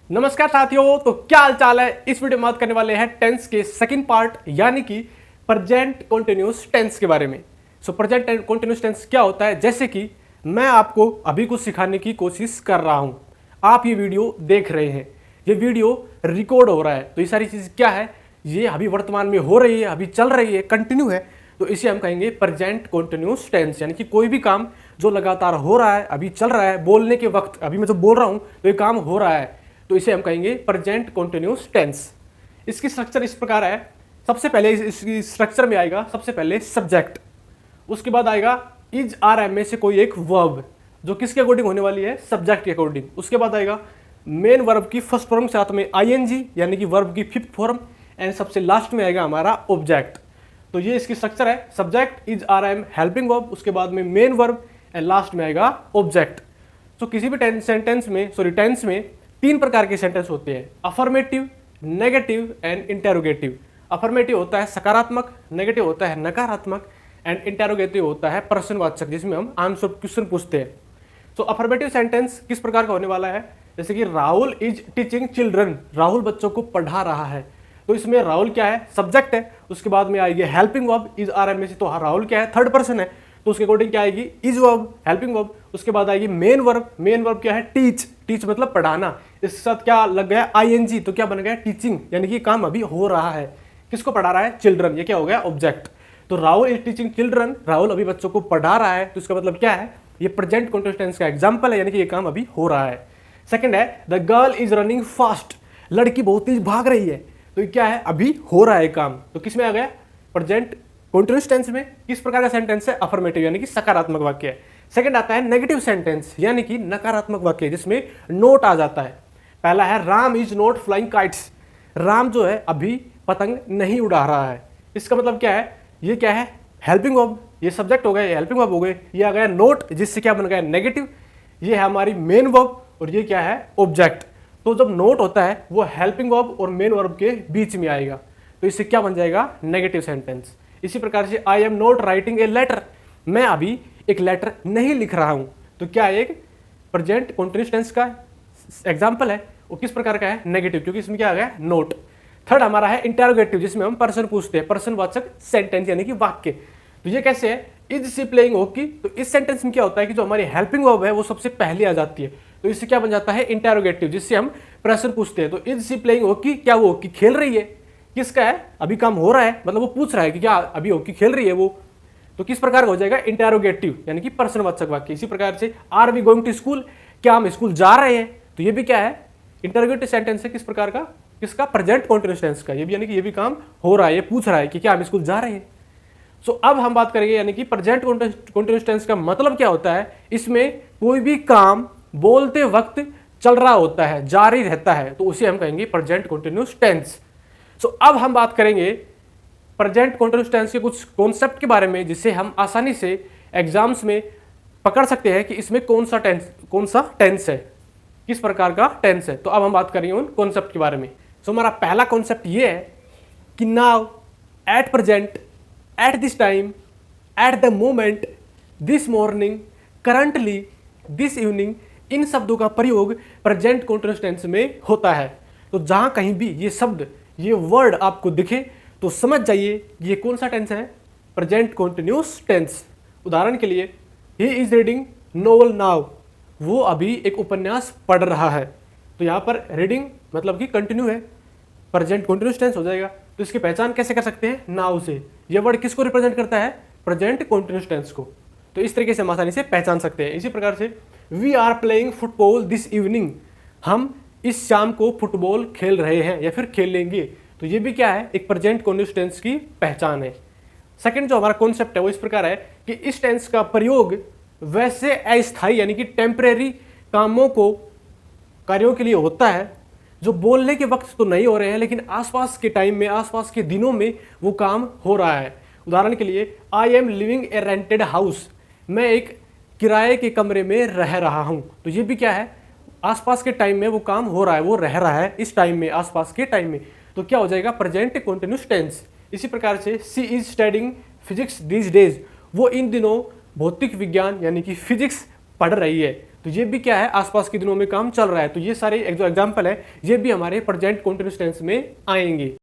नमस्कार साथियों, तो क्या हाल चाल है। इस वीडियो में बात करने वाले हैं टेंस के सेकंड पार्ट यानी कि प्रेजेंट कंटिन्यूअस टेंस के बारे में। प्रेजेंट कंटिन्यूअस टेंस क्या होता है, जैसे कि मैं आपको अभी कुछ सिखाने की कोशिश कर रहा हूं, आप ये वीडियो देख रहे हैं, ये वीडियो रिकॉर्ड हो रहा है, तो ये सारी चीज़ क्या है, ये अभी वर्तमान में हो रही है, अभी चल रही है, कंटिन्यू है, तो इसे हम कहेंगे प्रेजेंट कंटिन्यूअस टेंस। यानी कि कोई भी काम जो लगातार हो रहा है, अभी चल रहा है, बोलने के वक्त अभी मैं जो बोल रहा हूं तो ये काम हो रहा है, तो इसे हम कहेंगे प्रेजेंट कंटिन्यूअस टेंस। इसकी स्ट्रक्चर इस प्रकार है, सबसे पहले इसकी स्ट्रक्चर में आएगा सबसे पहले सब्जेक्ट, उसके बाद आएगा इज आर एम में से कोई एक वर्ब जो किसके अकॉर्डिंग होने वाली है, सब्जेक्ट के अकॉर्डिंग। उसके बाद आएगा मेन वर्ब की फर्स्ट फॉर्म के साथ में आईएनजी यानी कि वर्ब की फिफ्थ फॉर्म, एंड सबसे लास्ट में आएगा हमारा ऑब्जेक्ट। तो ये इसकी स्ट्रक्चर है, subject is are am helping verb, उसके बाद में मेन वर्ब एंड लास्ट में आएगा ऑब्जेक्ट। तो किसी भी टेंस में तीन प्रकार के सेंटेंस होते हैं, affirmative, negative and interrogative. Affirmative होता है सकारात्मक, नेगेटिव होता है नकारात्मक एंड इंटेरोगेटिव होता है प्रश्नवाचक, जिसमें हम आंसर क्वेश्चन पूछते हैं। तो अफर्मेटिव सेंटेंस किस प्रकार का होने वाला है, जैसे कि Rahul is teaching children, Rahul बच्चों को पढ़ा रहा है। तो इसमें राहुल क्या है, सब्जेक्ट है, उसके बाद में आएगी helping verb is are am में से, तो राहुल क्या है, थर्ड पर्सन है, तो उसके अकॉर्डिंग क्या आएगी, इज वर्ब हेल्पिंग वर्ब। उसके बाद आएगी मेन वर्ब, मेन वर्ब क्या है, टीच, टीच मतलब पढ़ाना, इसके साथ क्या लग गया, आईएनजी, तो क्या बन गया, टीचिंग, यानी कि काम अभी हो रहा है, किसको पढ़ा रहा है, चिल्ड्रन, ये क्या हो गया, ऑब्जेक्ट। तो Rahul is teaching children, Rahul अभी बच्चों को पढ़ा रहा है, तो इसका मतलब क्या है, ये प्रेजेंट कंटीन्यूअस टेंस का एग्जांपल है, यानी कि ये काम अभी हो रहा है। सेकंड है the girl is running fast, लड़की बहुत तेज भाग रही है, तो ये क्या है, अभी हो रहा है काम, तो किस में आ गया, प्रेजेंट कंटीन्यूअस टेंस में। किस प्रकार का सेंटेंस है, अफर्मेटिव यानी कि सकारात्मक वाक्य है। सेकंड आता है नेगेटिव सेंटेंस यानी कि नकारात्मक वाक्य, जिसमें नोट आ जाता है। पहला है Ram is not flying kites, Ram जो है अभी पतंग नहीं उड़ा रहा है। इसका मतलब क्या है, ये क्या है, हेल्पिंग वर्ब, ये सब्जेक्ट हो गए, हेल्पिंग वर्ब हो गए, ये आ गया नोट, जिससे क्या बन गया, नेगेटिव, ये है हमारी मेन वर्ब और ये क्या है, ऑब्जेक्ट। तो जब नोट होता है वो हेल्पिंग वर्ब और मेन वर्ब के बीच में आएगा, तो इससे क्या बन जाएगा, नेगेटिव सेंटेंस। इसी प्रकार से I am not writing a letter, मैं अभी एक लेटर नहीं लिख रहा हूं, तो क्या एक प्रेजेंट कंटीन्यूअस टेंस का एग्जांपल है, वो किस प्रकार का है, नेगेटिव, क्योंकि इसमें क्या आ गया, नोट। थर्ड हमारा है इंटेरोगेटिव, जिसमें हम पर्सन पूछते हैं, पर्सनवाचक सेंटेंस यानी कि वाक्य। तो ये कैसे है, इज सी प्लेइंग हॉकी, तो इस सेंटेंस में क्या होता है कि जो हमारी हेल्पिंग वर्ब है वो सबसे पहले आ जाती है, तो इससे क्या बन जाता है, इंटेरोगेटिव, जिससे हम प्रश्न पूछते हैं। तो इज सी प्लेइंग हॉकी, क्या वो हॉकी खेल रही है, किसका है, अभी काम हो रहा है, मतलब वो पूछ रहा है कि क्या अभी हॉकी खेल रही है वो, तो किस प्रकार का हो जाएगा, इंटेरोगेटिव यानी कि प्रश्नवाचक वाक्य। इसी प्रकार से are we going to school, क्या हम स्कूल जा रहे हैं, तो ये भी क्या है, इंटेरोगेटिव सेंटेंस है, किस प्रकार का, किसका, प्रेजेंट कंटीन्यूअस टेंस का, ये भी यानी कि ये भी काम हो रहा है, ये पूछ रहा है कि क्या हम स्कूल जा रहे हैं। सो अब हम बात करेंगे यानी कि प्रेजेंट कंटीन्यूअस टेंस का मतलब क्या होता है, इसमें कोई भी काम बोलते वक्त चल रहा होता है, जारी रहता है, तो उसे हम कहेंगे प्रेजेंट कंटीन्यूअस टेंस। सो अब हम बात करेंगे प्रेजेंट कंटीन्यूअस टेंस के कुछ कॉन्सेप्ट के बारे में, जिससे हम आसानी से एग्जाम्स में पकड़ सकते हैं कि इसमें कौन सा टेंस है, किस प्रकार का टेंस है। तो अब हम बात करेंगे उन कॉन्सेप्ट के बारे में। सो हमारा पहला कॉन्सेप्ट ये है कि now, at present, at this time, at the moment, this morning, currently, this evening, इन शब्दों का प्रयोग प्रेजेंट कंटीन्यूअस टेंस में होता है। तो जहां कहीं भी ये शब्द, ये वर्ड आपको दिखे तो समझ जाइए ये कौन सा टेंस है, प्रेजेंट कंटीन्यूअस टेंस। उदाहरण के लिए, he is reading novel now, वो अभी एक उपन्यास पढ़ रहा है, तो यहाँ पर रीडिंग मतलब कि कंटिन्यू है, प्रेजेंट कंटीन्यूअस टेंस हो जाएगा। तो इसकी पहचान कैसे कर सकते हैं, नाउ से। ये वर्ड किसको रिप्रेजेंट करता है, प्रेजेंट कंटीन्यूअस टेंस को, तो इस तरीके से हम आसानी से पहचान सकते हैं। इसी प्रकार से we are playing football this evening, हम इस शाम को फुटबॉल खेल रहे हैं या फिर खेलेंगे, तो ये भी क्या है, एक प्रेजेंट कंटीन्यूअस टेंस की पहचान है। सेकंड जो हमारा कॉन्सेप्ट है वो इस प्रकार है कि इस टेंस का प्रयोग वैसे अस्थायी यानी कि टेम्परेरी कार्यों के लिए होता है जो बोलने के वक्त तो नहीं हो रहे हैं, लेकिन आसपास के टाइम में, आसपास के दिनों में वो काम हो रहा है। उदाहरण के लिए, I am living A rented house, मैं एक किराए के कमरे में रह रहा हूं, तो ये भी क्या है, आसपास के टाइम में वो काम हो रहा है, वो रह रहा है इस टाइम में, आसपास के टाइम में, तो क्या हो जाएगा, प्रेजेंट कंटीन्यूअस टेंस। इसी प्रकार से she is studying physics these days, वो इन दिनों भौतिक विज्ञान यानी कि फिजिक्स पढ़ रही है, तो तो ये भी क्या है, आसपास के दिनों में काम चल रहा है। तो ये सारे जो एग्जाम्पल है ये भी हमारे प्रेजेंट कंटिन्यूअस टेंस में आएंगे।